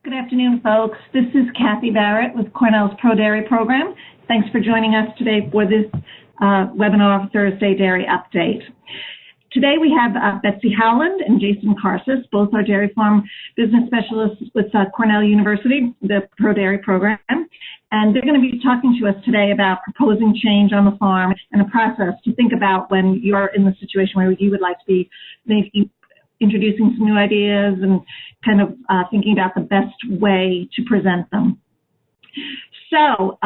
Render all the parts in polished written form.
Good afternoon, folks. This is Kathy Barrett with Cornell's Pro Dairy program. Thanks for joining us today for this webinar Thursday Dairy Update. Today we have Betsey Howland and Jason Karszes, both are dairy farm business specialists with Cornell University, the Pro Dairy program. And they're going to be talking to us today about proposing change on the farm and a process to think about when you're in the situation where you would like to be maybe introducing some new ideas and kind of thinking about the best way to present them. So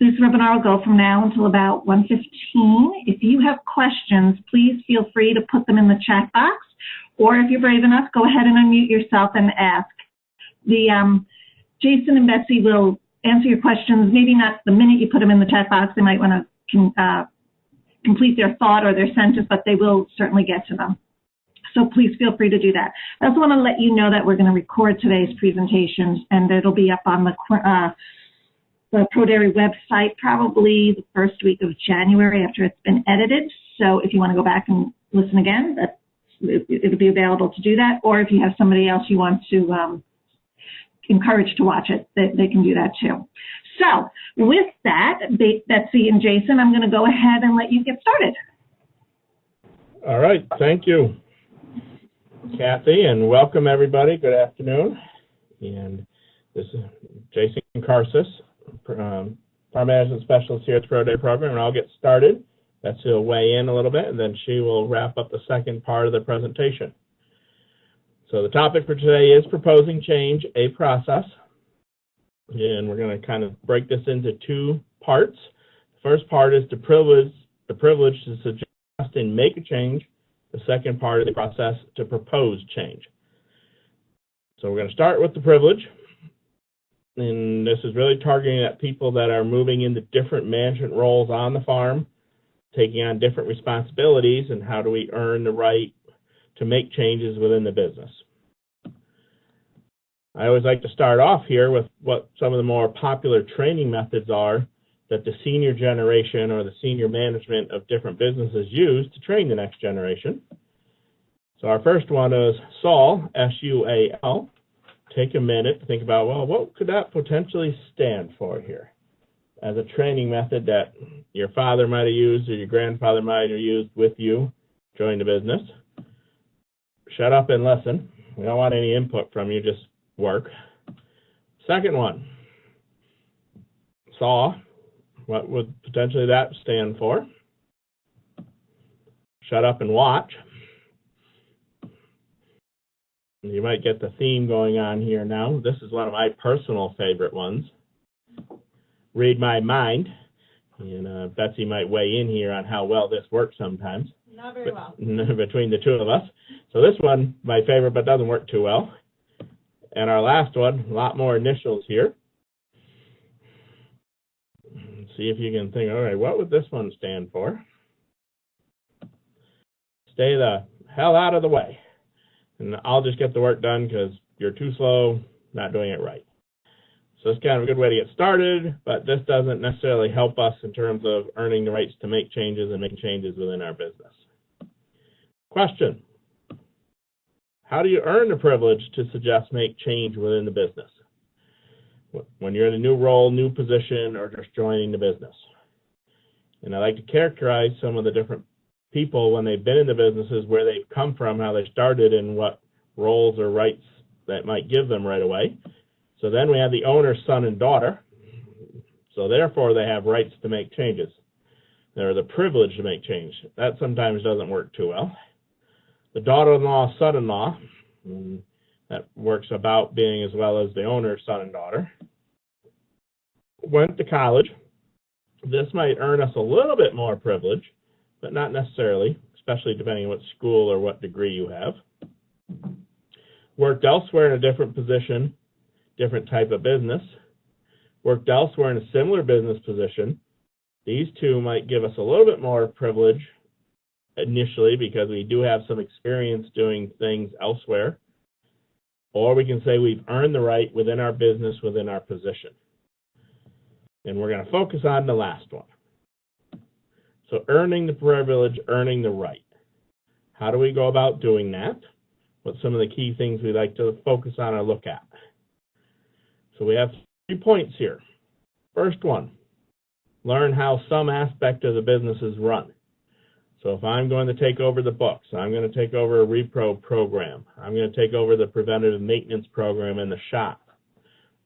this webinar will go from now until about 1:15. If you have questions, please feel free to put them in the chat box, or if you're brave enough, go ahead and unmute yourself and ask. Jason and Betsey will answer your questions, maybe not the minute you put them in the chat box. They might want to complete their thought or their sentence, but they will certainly get to them. So please feel free to do that. I also want to let you know that we're going to record today's presentation, and it'll be up on the Pro Dairy website probably the first week of January after it's been edited. So if you want to go back and listen again, it'll be available to do that. Or if you have somebody else you want to encourage to watch it, they can do that too. So with that, Betsey and Jason, I'm going to go ahead and let you get started. All right, thank you, Kathy, and welcome everybody. Good afternoon. And this is Jason Karszes, Farm Management Specialist here at the Pro Dairy program, and I'll get started. Betsey will weigh in a little bit, and then she will wrap up the second part of the presentation. So the topic for today is proposing change, a process. And we're going to kind of break this into two parts. The first part is the privilege to suggest and make a change. The second part of the process to propose change. So we're going to start with the privilege. And this is really targeting at people that are moving into different management roles on the farm, taking on different responsibilities, and how do we earn the right to make changes within the business. I always like to start off here with what some of the more popular training methods are that the senior generation or the senior management of different businesses use to train the next generation. So our first one is SUAL, S-U-A-L. Take a minute to think about, well, what could that potentially stand for here? As a training method that your father might have used or your grandfather might have used with you, join the business. Shut up and listen. We don't want any input from you, just work. Second one, SAW. What would potentially that stand for? Shut up and watch. You might get the theme going on here now. This is one of my personal favorite ones. Read my mind. And Betsey might weigh in here on how well this works sometimes. Not very well. Between the two of us. So this one, my favorite, but doesn't work too well. And our last one, a lot more initials here. See if you can think, all right, what would this one stand for? Stay the hell out of the way. And I'll just get the work done because you're too slow, not doing it right. So it's kind of a good way to get started, but this doesn't necessarily help us in terms of earning the rights to make changes and making changes within our business. Question: how do you earn the privilege to suggest make change within the business? When you're in a new role, new position, or just joining the business. And I like to characterize some of the different people when they've been in the businesses, where they've come from, how they started, and what roles or rights that might give them right away. So then we have the owner, son, and daughter. So therefore, they have rights to make changes. They're the privilege to make change. That sometimes doesn't work too well. The daughter-in-law, son-in-law, that works about being as well as the owner, son, and daughter. Went to college. This might earn us a little bit more privilege, but not necessarily, especially depending on what school or what degree you have. Worked elsewhere in a different position, different type of business. Worked elsewhere in a similar business position. These two might give us a little bit more privilege initially because we do have some experience doing things elsewhere. Or we can say we've earned the right within our business, within our position. And we're going to focus on the last one. So earning the privilege, earning the right. How do we go about doing that? What's some of the key things we like to focus on or look at? So we have 3 points here. First one, learn how some aspect of the business is run. So if I'm going to take over the books, I'm going to take over a repro program, I'm going to take over the preventative maintenance program in the shop,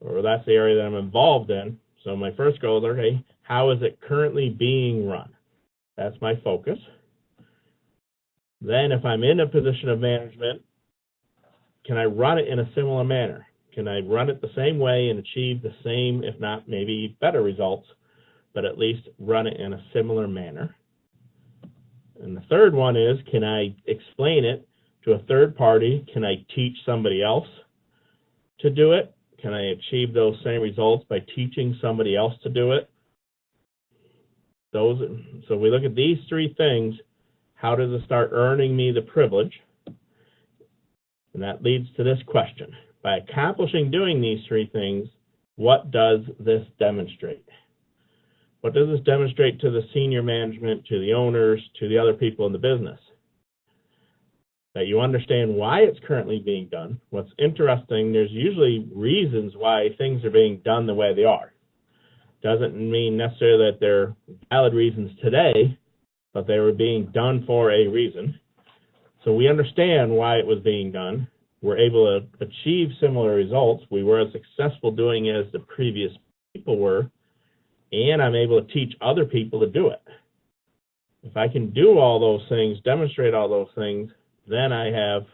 or that's the area that I'm involved in. So my first goal is, okay, how is it currently being run? That's my focus. Then if I'm in a position of management, can I run it in a similar manner? Can I run it the same way and achieve the same, if not maybe better results, but at least run it in a similar manner? And the third one is, can I explain it to a third party? Can I teach somebody else to do it? Can I achieve those same results by teaching somebody else to do it? So we look at these 3 things. How does it start earning me the privilege? And that leads to this question. By accomplishing doing these 3 things, what does this demonstrate? What does this demonstrate to the senior management, to the owners, to the other people in the business? That you understand why it's currently being done. What's interesting, there's usually reasons why things are being done the way they are. Doesn't mean necessarily that they're valid reasons today, but they were being done for a reason. So we understand why it was being done. We're able to achieve similar results. We were as successful doing it as the previous people were. And I'm able to teach other people to do it. If I can do all those things, demonstrate all those things, then I have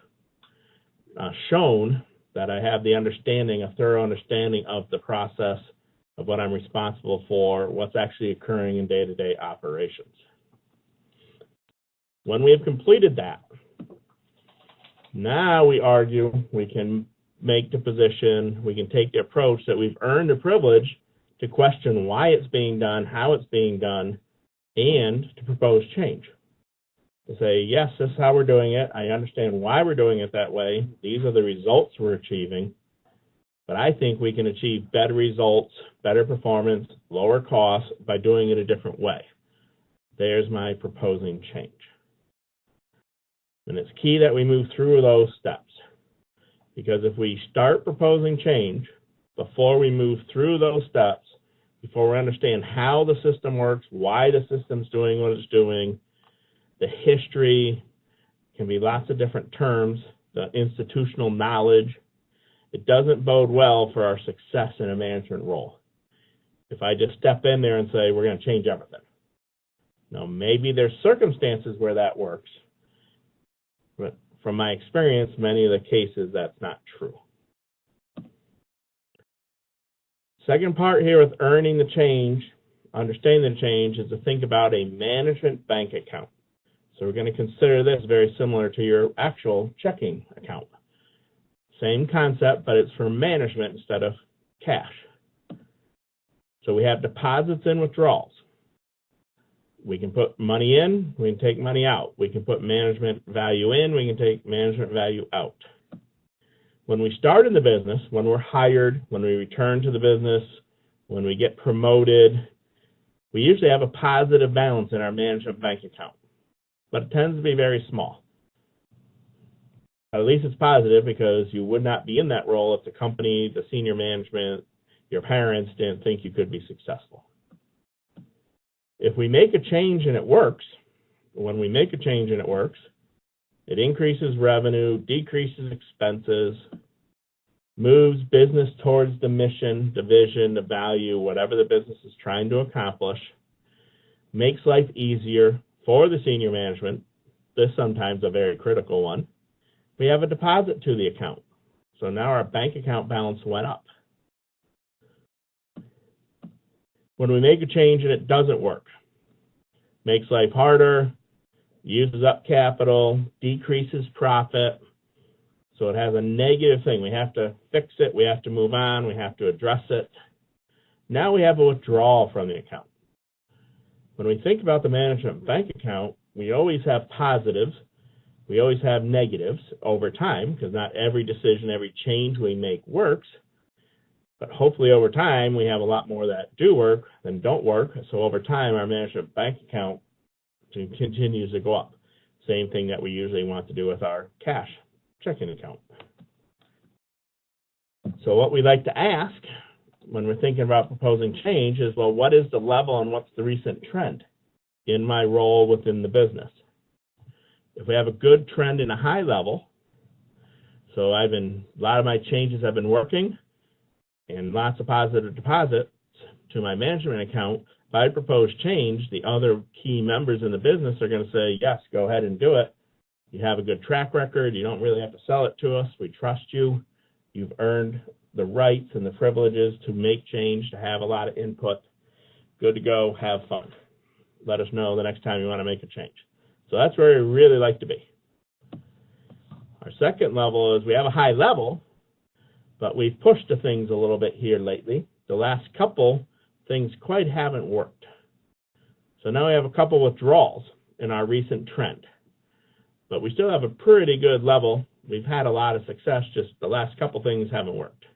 shown that I have the understanding, a thorough understanding of the process of what I'm responsible for, what's actually occurring in day-to-day operations. When we have completed that, now we argue, we can make the position, we can take the approach that we've earned a privilege to question why it's being done, how it's being done, and to propose change. To say, yes, this is how we're doing it. I understand why we're doing it that way. These are the results we're achieving. But I think we can achieve better results, better performance, lower costs by doing it a different way. There's my proposing change. And it's key that we move through those steps. Because if we start proposing change, before we move through those steps, before we understand how the system works, why the system's doing what it's doing, the history, can be lots of different terms, the institutional knowledge, it doesn't bode well for our success in a management role. If I just step in there and say, we're going to change everything. Now, maybe there's circumstances where that works, but from my experience, many of the cases, that's not true. Second part here with earning the change, understanding the change, is to think about a management bank account. So we're going to consider this very similar to your actual checking account. Same concept, but it's for management instead of cash. So we have deposits and withdrawals. We can put money in, we can take money out. We can put management value in, we can take management value out. When we start in the business, when we're hired, when we return to the business, when we get promoted, we usually have a positive balance in our management bank account, but it tends to be very small. At least it's positive because you would not be in that role if the company, the senior management, your parents didn't think you could be successful. If we make a change and it works, when we make a change and it works, it increases revenue, decreases expenses, moves business towards the mission, the vision, the value, whatever the business is trying to accomplish, makes life easier for the senior management. This is sometimes a very critical one. We have a deposit to the account. So now our bank account balance went up. When we make a change and it doesn't work, makes life harder, uses up capital, decreases profit, so it has a negative thing. We have to fix it, we have to move on, we have to address it. Now we have a withdrawal from the account. When we think about the management bank account, we always have positives, we always have negatives over time, because not every decision, every change we make works, but hopefully over time we have a lot more that do work than don't work, so over time our management bank account continues to go up. Same thing that we usually want to do with our cash checking account. So what we like to ask when we're thinking about proposing change is, well, what is the level and what's the recent trend in my role within the business? If we have a good trend in a high level, so a lot of my changes have been working and lots of positive deposits to my management account, if I propose change, the other key members in the business are going to say, yes, go ahead and do it. You have a good track record. You don't really have to sell it to us. We trust you. You've earned the rights and the privileges to make change, to have a lot of input. Good to go. Have fun. Let us know the next time you want to make a change. So that's where we really like to be. Our second level is we have a high level, but we've pushed the things a little bit here lately. The last couple things quite haven't worked. So now we have a couple withdrawals in our recent trend. But we still have a pretty good level. We've had a lot of success, just the last couple things haven't worked.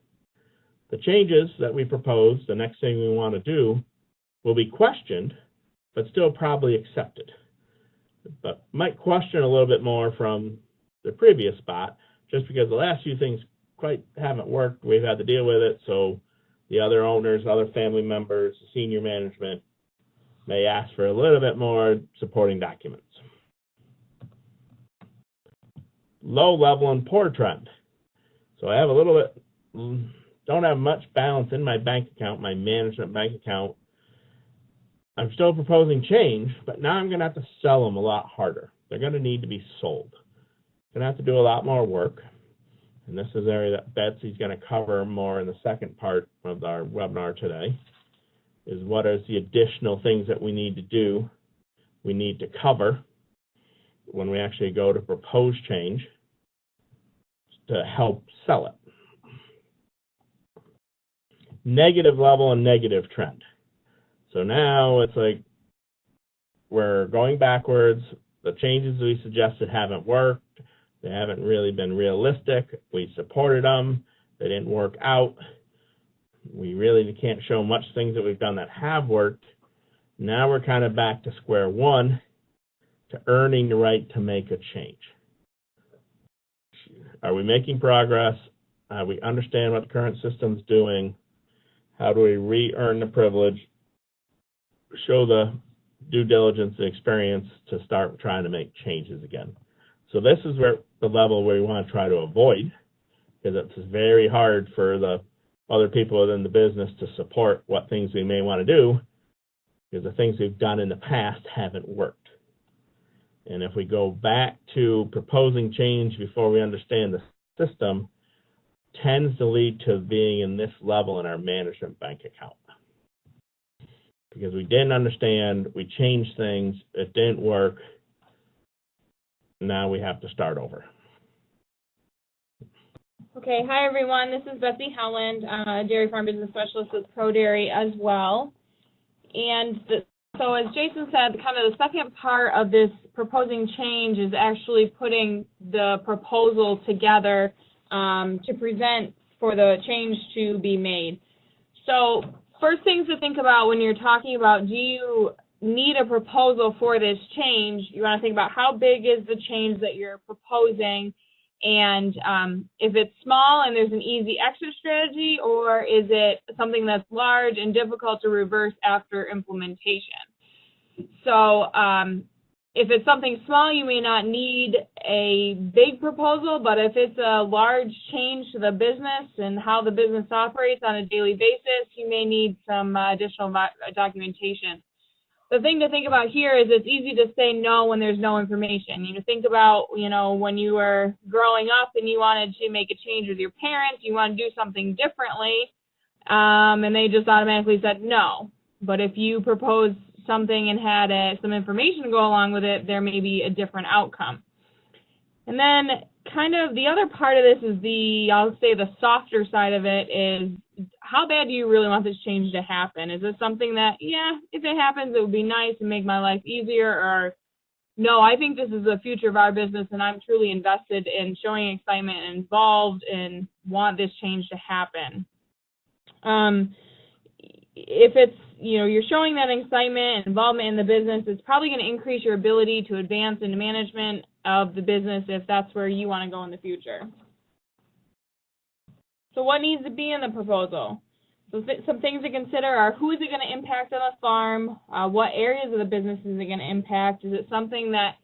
The changes that we propose, the next thing we want to do, will be questioned, but still probably accepted. But might question a little bit more from the previous spot, just because the last few things quite haven't worked. We've had to deal with it, so the other owners, other family members, senior management may ask for a little bit more supporting documents. Low level and poor trend. So I have a little bit, don't have much balance in my bank account, my management bank account. I'm still proposing change, but now I'm going to have to sell them a lot harder. They're going to need to be sold. I'm going to have to do a lot more work. And this is an area that Betsey's going to cover more in the second part of our webinar today, is what is the additional things that we need to do, we need to cover when we actually go to propose change to help sell it. Negative level and negative trend. So now it's like we're going backwards. The changes we suggested haven't worked. They haven't really been realistic. We supported them. They didn't work out. We really can't show much things that we've done that have worked. Now we're kind of back to square one, to earning the right to make a change. Are we making progress? We understand what the current system's doing. How do we re-earn the privilege, show the due diligence and experience to start trying to make changes again? So this is where the level where we want to try to avoid, because it's very hard for the other people within the business to support what things we may want to do, because the things we've done in the past haven't worked. And if we go back to proposing change before we understand the system, tends to lead to being in this level in our management bank account. Because we didn't understand, we changed things, it didn't work, now we have to start over. Okay, hi everyone, this is Betsey Howland, Dairy Farm Business Specialist with Pro Dairy as well. And so as Jason said, kind of the second part of this proposing change is actually putting the proposal together to present for the change to be made. So first things to think about when you're talking about, do you need a proposal for this change? You want to think about how big is the change that you're proposing, and if it's small and there's an easy exit strategy, or is it something that's large and difficult to reverse after implementation? So if it's something small, you may not need a big proposal, but if it's a large change to the business and how the business operates on a daily basis, you may need some additional documentation. The thing to think about here is it's easy to say no when there's no information. You know, think about, when you were growing up and you wanted to make a change with your parents, you want to do something differently, and they just automatically said no. But if you proposed something and had some information to go along with it, there may be a different outcome. And then kind of the other part of this is I'll say the softer side of it is, how bad do you really want this change to happen? Is this something that, yeah, if it happens, it would be nice and make my life easier, or no, I think this is the future of our business and I'm truly invested in showing excitement and involved and want this change to happen. If it's, you're showing that excitement and involvement in the business, it's probably going to increase your ability to advance into management of the business if that's where you want to go in the future. So what needs to be in the proposal? So some things to consider are, who is it going to impact on the farm? What areas of the business is it going to impact? Is it something that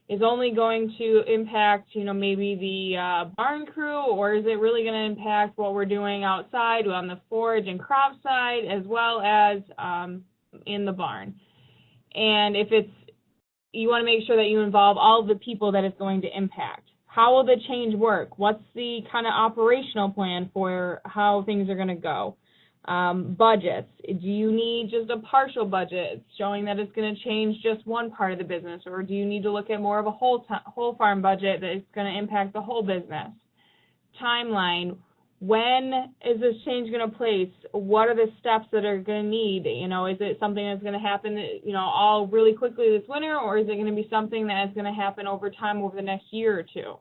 is only going to impact, maybe the barn crew, or is it really going to impact what we're doing outside on the forage and crop side, as well as in the barn? And if you want to make sure that you involve all of the people that it's going to impact. How will the change work? What's the kind of operational plan for how things are going to go? Budgets. Do you need just a partial budget showing that it's going to change just one part of the business, or do you need to look at more of a whole farm budget that is going to impact the whole business? Timeline. When is this change going to place? What are the steps that are going to need? Is it something that's going to happen, all really quickly this winter, or is it going to be something that is going to happen over time over the next year or two?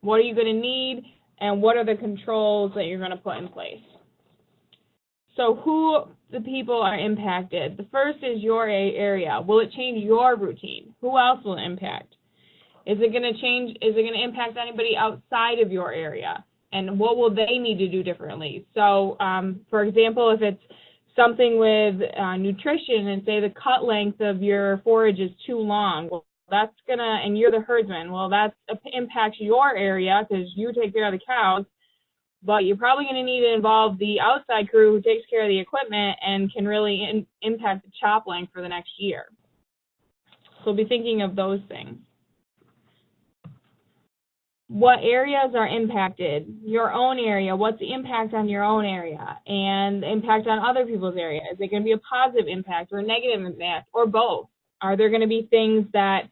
What are you going to need, and what are the controls that you're going to put in place? So who the people are impacted? The first is your area. Will it change your routine? Who else will it impact? Is it going to change? Is it going to impact anybody outside of your area? And what will they need to do differently? So, for example, if it's something with nutrition, and say the cut length of your forage is too long, well, that's gonna, and you're the herdsman, well, that impacts your area because you take care of the cows, but you're probably going to need to involve the outside crew who takes care of the equipment and can really impact the chop length for the next year. So be thinking of those things. What areas are impacted? Your own area. What's the impact on your own area and the impact on other people's area? Is it going to be a positive impact or a negative impact, or both? Are there going to be things that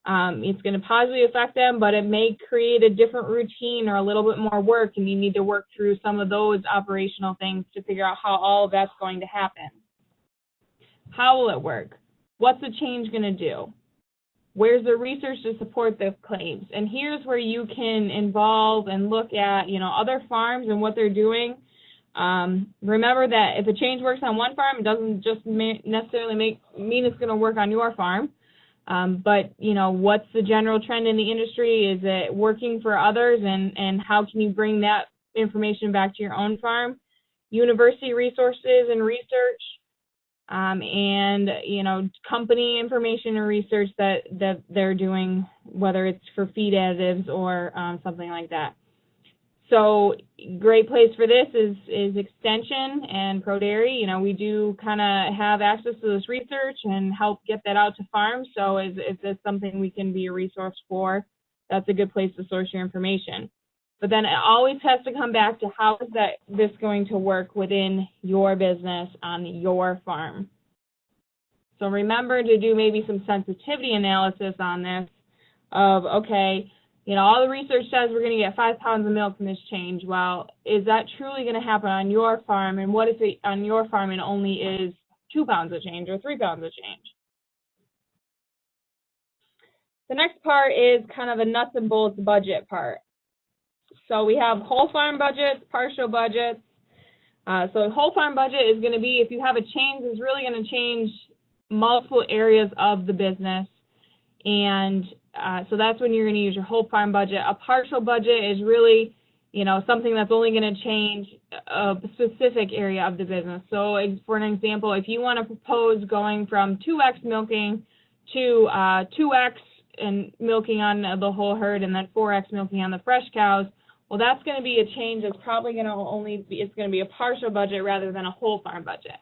it's going to positively affect them, but it may create a different routine or a little bit more work, and you need to work through some of those operational things to figure out how all of that's going to happen? How will it work? What's the change going to do? Where's the research to support the claims? And here's where you can involve and look at, other farms and what they're doing. Remember that if a change works on one farm, it doesn't just necessarily mean it's going to work on your farm. But, what's the general trend in the industry? Is it working for others? And how can you bring that information back to your own farm? University resources and research. And company information or research that they're doing, whether it's for feed additives or something like that. So great place for this is Extension and ProDairy. We do kind of have access to this research and help get that out to farms. So if there's something we can be a resource for, that's a good place to source your information. But then it always has to come back to how is this going to work within your business on your farm. So remember to do maybe some sensitivity analysis on this of, okay, all the research says we're going to get 5 pounds of milk from this change. Well, is that truly going to happen on your farm? And what if it on your farm it only is 2 pounds of change or 3 pounds of change? The next part is kind of the nuts and bolts budget part. So we have whole farm budgets, partial budgets. So whole farm budget is going to be, if you have a change, it's really going to change multiple areas of the business. And so that's when you're going to use your whole farm budget. A partial budget is really, something that's only going to change a specific area of the business. So for an example, if you want to propose going from 2x milking to 2x and milking on the whole herd and then 4x milking on the fresh cows, well, that's going to be a change that's probably going to it's going to be a partial budget rather than a whole farm budget.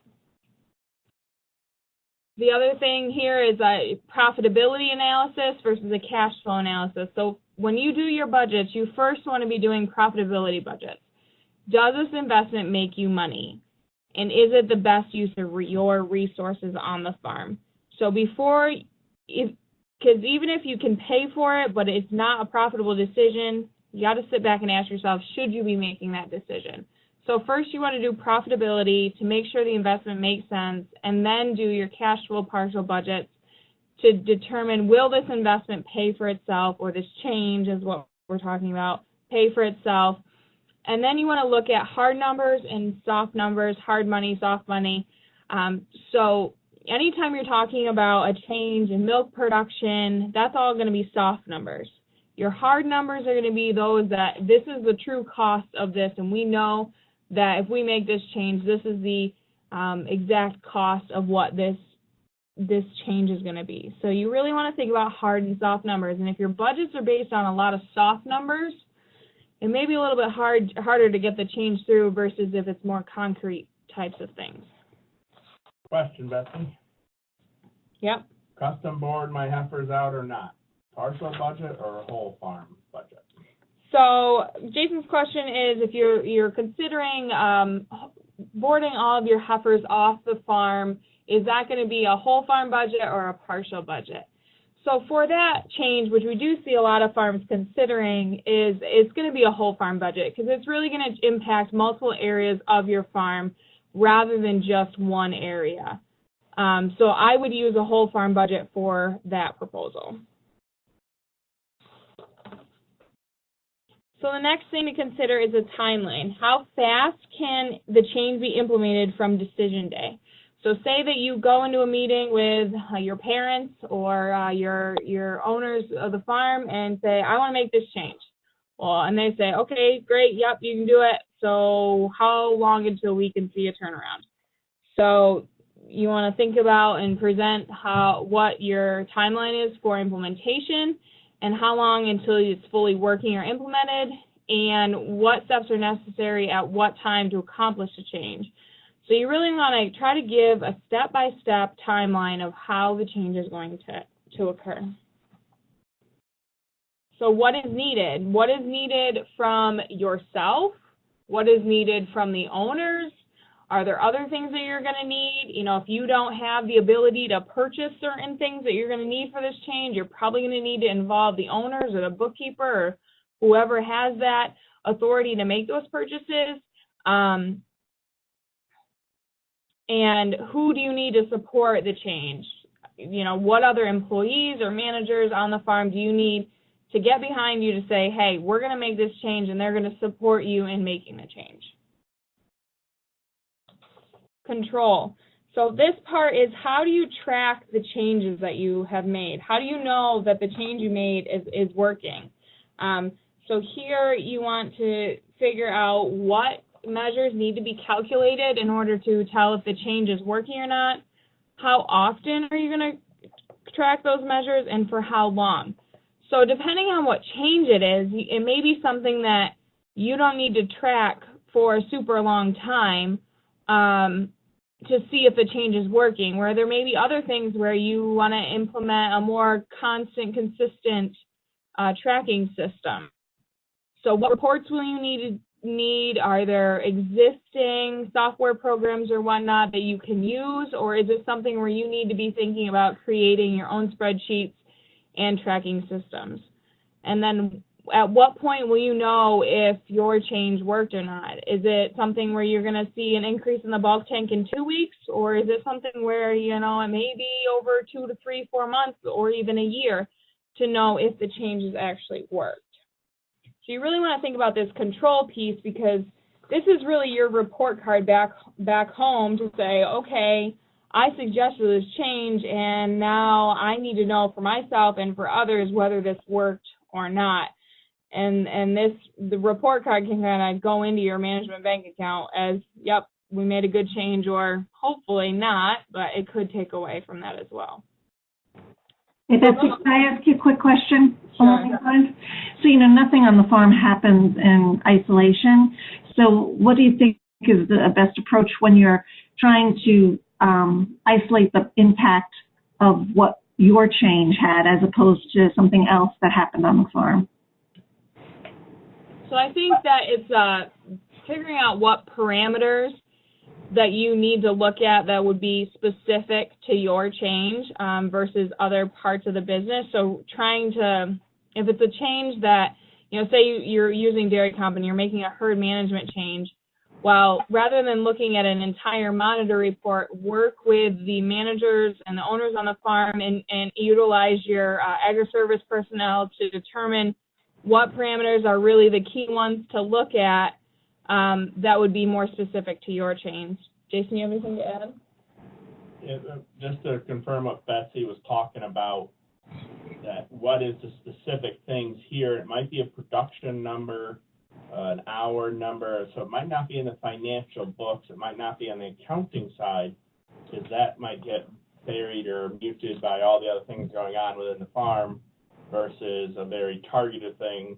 The other thing here is a profitability analysis versus a cash flow analysis. So when you do your budgets, you first want to be doing profitability budgets. Does this investment make you money? And is it the best use of your resources on the farm? So because even if you can pay for it, but it's not a profitable decision, you got to sit back and ask yourself, should you be making that decision? So first you want to do profitability to make sure the investment makes sense, and then do your cash flow partial budgets to determine, will this investment pay for itself, or this change is what we're talking about, pay for itself. And then you want to look at hard numbers and soft numbers, hard money, soft money. So anytime you're talking about a change in milk production, that's all going to be soft numbers. Your hard numbers are going to be those that this is the true cost of this, and we know that if we make this change, this is the exact cost of what this change is going to be. So you really want to think about hard and soft numbers. And if your budgets are based on a lot of soft numbers, it may be a little bit harder to get the change through versus if it's more concrete types of things. Question, Betsy. Yep. Custom board my heifers out or not? Partial budget or a whole farm budget? So Jason's question is if you're considering boarding all of your heifers off the farm, is that going to be a whole farm budget or a partial budget? So for that change, which we do see a lot of farms considering, is it's going to be a whole farm budget because it's really going to impact multiple areas of your farm rather than just one area. So I would use a whole farm budget for that proposal. So the next thing to consider is a timeline. How fast can the change be implemented from decision day? So say that you go into a meeting with your parents or your owners of the farm and say, I want to make this change. Well, and they say, okay, great, yep, you can do it. So how long until we can see a turnaround? So you want to think about and present what your timeline is for implementation and how long until it's fully working or implemented and what steps are necessary at what time to accomplish the change. So you really want to try to give a step-by-step timeline of how the change is going to occur. So what is needed? What is needed from yourself? What is needed from the owners? Are there other things that you're going to need? You know, if you don't have the ability to purchase certain things that you're going to need for this change, you're probably going to need to involve the owners or the bookkeeper or whoever has that authority to make those purchases. And who do you need to support the change? You know, what other employees or managers on the farm do you need to get behind you to say, hey, we're going to make this change and they're going to support you in making the change? Control. So this part is how do you track the changes that you have made? How do you know that the change you made is working? So here you want to figure out what measures need to be calculated in order to tell if the change is working or not. How often are you going to track those measures and for how long? So depending on what change it is, it may be something that you don't need to track for a super long time to see if the change is working, where there may be other things where you want to implement a more constant, consistent tracking system. So what reports will you need? Are there existing software programs or whatnot that you can use, or is it something where you need to be thinking about creating your own spreadsheets and tracking systems? And then at what point will you know if your change worked or not? Is it something where you're going to see an increase in the bulk tank in 2 weeks, or is it something where, you know, it may be over 2 to 3, 4 months or even a year to know if the changes actually worked? So you really want to think about this control piece because this is really your report card back home to say, okay, I suggested this change and now I need to know for myself and for others whether this worked or not. And the report card can kind of go into your management bank account as, yep, we made a good change, or hopefully not, but it could take away from that as well. Hey, Betsy, can I ask you a quick question along Sure. these lines? So, you know, nothing on the farm happens in isolation. So what do you think is the best approach when you're trying to isolate the impact of what your change had as opposed to something else that happened on the farm? So I think that it's figuring out what parameters that you need to look at that would be specific to your change versus other parts of the business. So trying to, if it's a change that, you know, say you're using dairy comp and you're making a herd management change, well, rather than looking at an entire monitor report, work with the managers and the owners on the farm and utilize your agri-service personnel to determine what parameters are really the key ones to look at that would be more specific to your change. Jason, you have anything to add? Yeah, just to confirm what Betsy was talking about, that what is the specific things here? It might be a production number, an hour number, so it might not be in the financial books, it might not be on the accounting side, because that might get buried or muted by all the other things going on within the farm, versus a very targeted thing,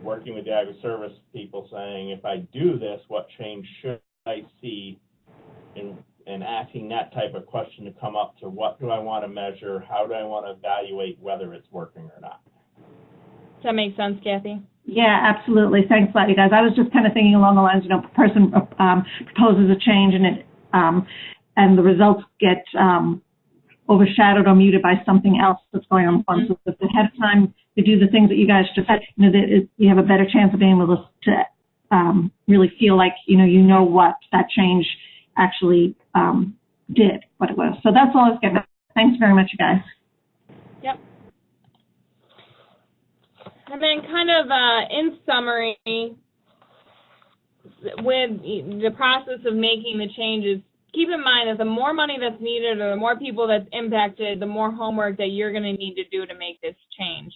working with the agri-service people saying, if I do this, what change should I see? And asking that type of question to come up to what do I want to measure, how do I want to evaluate whether it's working or not. Does that make sense, Kathy? Yeah, absolutely. Thanks a lot, you guys. I was just kind of thinking along the lines, a person proposes a change and the results get overshadowed or muted by something else that's going on. Mm-hmm. So if ahead of time you do the things that you guys just said, you have a better chance of being able to really feel like you know what that change actually did, what it was. So that's all I was getting at. Thanks very much, you guys. Yep. And then kind of in summary, with the process of making the changes, keep in mind that the more money that's needed or the more people that's impacted, the more homework that you're going to need to do to make this change.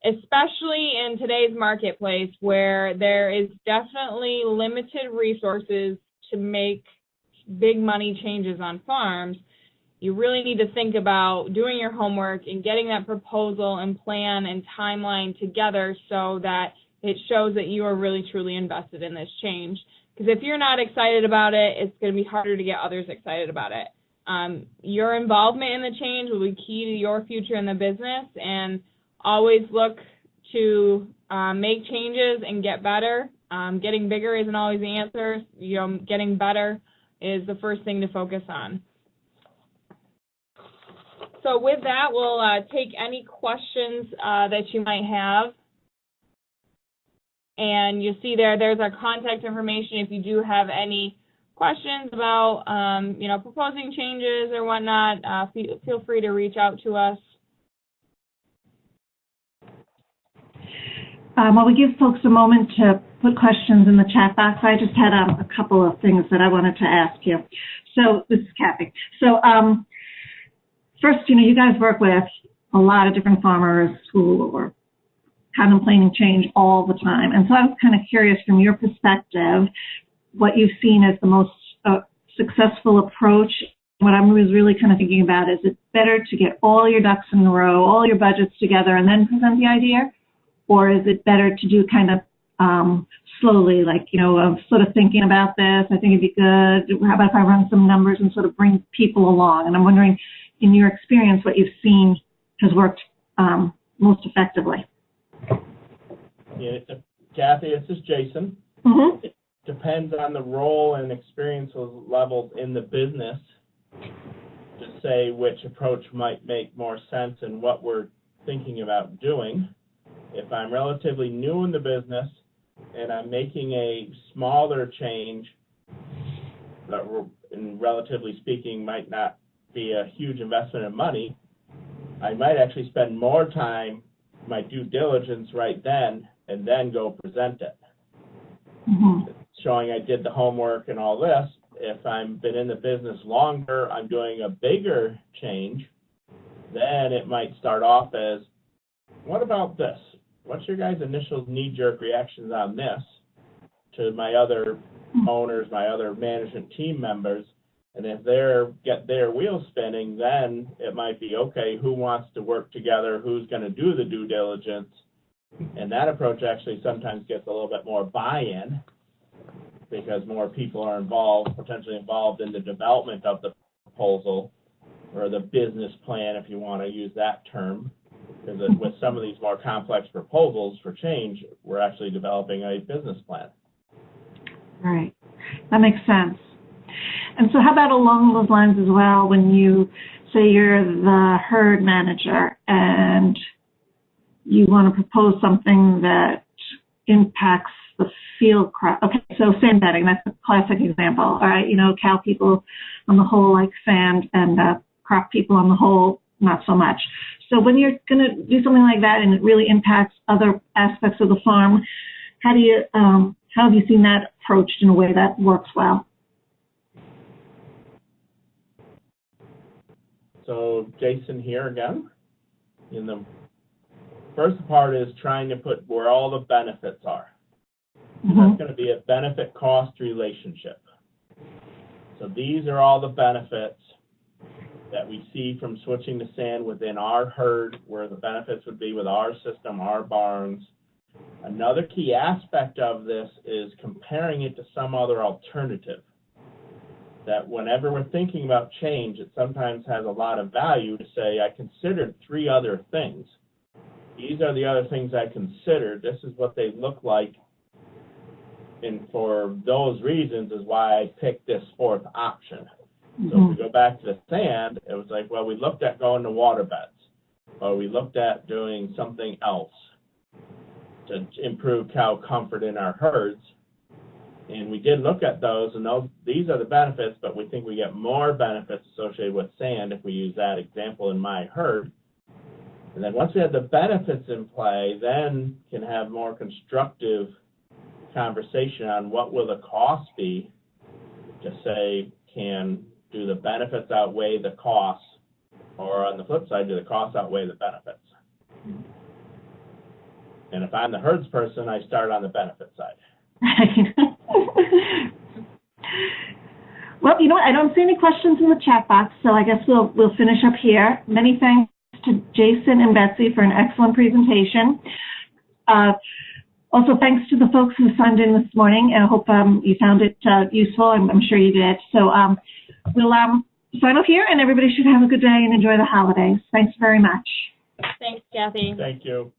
Especially in today's marketplace where there is definitely limited resources to make big money changes on farms, you really need to think about doing your homework and getting that proposal and plan and timeline together so that it shows that you are really truly invested in this change. Because if you're not excited about it, it's going to be harder to get others excited about it. Your involvement in the change will be key to your future in the business, and always look to make changes and get better. Getting bigger isn't always the answer. Getting better is the first thing to focus on. So with that, we'll take any questions that you might have. And you see there's our contact information if you do have any questions about, proposing changes or whatnot. Feel free to reach out to us. While we give folks a moment to put questions in the chat box, I just had a couple of things that I wanted to ask you. So this is Kathy. So first, you guys work with a lot of different farmers who are contemplating change all the time. And so I was kind of curious from your perspective, what you've seen as the most successful approach. What I was really kind of thinking about is it better to get all your ducks in a row, all your budgets together, and then present the idea? Or is it better to do kind of slowly, like, of sort of thinking about this, I think it'd be good, how about if I run some numbers and sort of bring people along? And I'm wondering, in your experience, what you've seen has worked most effectively. Yeah, Kathy, this is Jason. Mm-hmm. It depends on the role and experience levels in the business to say which approach might make more sense and what we're thinking about doing. If I'm relatively new in the business and I'm making a smaller change that, relatively speaking, might not be a huge investment of money, I might actually spend more time, my due diligence right then, and then go present it. Mm-hmm. Showing I did the homework and all this. If I've been in the business longer, I'm doing a bigger change, then it might start off as, what about this? What's your guys' initial knee-jerk reactions on this to my other owners, my other management team members? And if they get their wheels spinning, then it might be, okay, who wants to work together? Who's going to do the due diligence? And that approach actually sometimes gets a little bit more buy-in because more people are potentially involved in the development of the proposal or the business plan, if you want to use that term. Because with some of these more complex proposals for change, we're actually developing a business plan. Right. That makes sense. And so how about along those lines as well, when you say you're the herd manager and you want to propose something that impacts the field crop? Okay, so sand bedding, that's a classic example. All right, cow people on the whole like sand and crop people on the whole not so much. So when you're going to do something like that and it really impacts other aspects of the farm, how have you seen that approached in a way that works well? So Jason here again. In the first part is trying to put where all the benefits are. That's going to be a benefit-cost relationship. So these are all the benefits that we see from switching to sand within our herd, where the benefits would be with our system, our barns. Another key aspect of this is comparing it to some other alternative. That whenever we're thinking about change, it sometimes has a lot of value to say, I considered 3 other things. These are the other things I considered. This is what they look like. And for those reasons is why I picked this 4th option. So if we go back to the sand, it was like, well, we looked at going to water beds, or we looked at doing something else to improve cow comfort in our herds. And we did look at those, and these are the benefits, but we think we get more benefits associated with sand if we use that example in my herd. And then once we have the benefits in play, then can have more constructive conversation on what will the cost be to say, do the benefits outweigh the costs, or on the flip side, do the costs outweigh the benefits? And if I'm the herds person, I start on the benefit side. Well, you know what? I don't see any questions in the chat box, so I guess we'll finish up here. Many thanks to Jason and Betsey for an excellent presentation. Also, thanks to the folks who signed in this morning. I hope you found it useful. I'm sure you did. So we'll sign off here, and everybody should have a good day and enjoy the holidays. Thanks very much. Thanks, Kathy. Thank you.